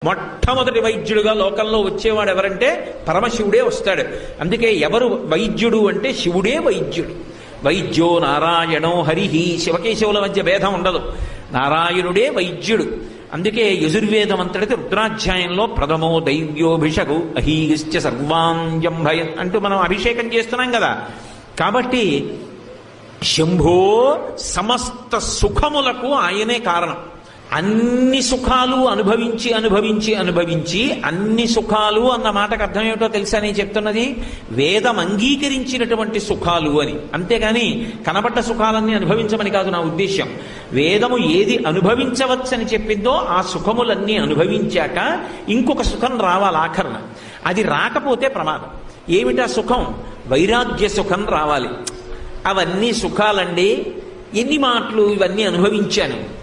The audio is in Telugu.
మొట్టమొదటి వైద్యుడుగా లోకంలో వచ్చేవాడు ఎవరంటే పరమశివుడే వస్తాడు. అందుకే ఎవరు వైద్యుడు అంటే శివుడే వైద్యుడు. వైద్యో నారాయణో హరిహి, శివకేశవుల మధ్య భేదం ఉండదు, నారాయణుడే వైద్యుడు. అందుకే యజుర్వేదం అంతటికి రుద్రాధ్యాయంలో ప్రథమో దైవ్యోభిషగు అహీశ్చ సర్వాంజం భయం అంటూ మనం అభిషేకం చేస్తున్నాం కదా. కాబట్టి శంభో సమస్త సుఖములకు ఆయనే కారణం. అన్ని సుఖాలు అనుభవించి అనుభవించి అనుభవించి అన్ని సుఖాలు అన్న మాటకు అర్థం ఏమిటో తెలుసా నేను చెప్తున్నది? వేదం అంగీకరించినటువంటి సుఖాలు అని. అంతేగాని కనబడ్డ సుఖాలన్నీ అనుభవించమని కాదు నా ఉద్దేశ్యం. వేదము ఏది అనుభవించవచ్చని చెప్పిందో ఆ సుఖములన్నీ అనుభవించాక ఇంకొక సుఖం రావాలి ఆఖరణ. అది రాకపోతే ప్రమాదం. ఏమిటా సుఖం? వైరాగ్య సుఖం రావాలి. అవన్నీ సుఖాలండి, ఎన్ని మాటలు, ఇవన్నీ అనుభవించాను,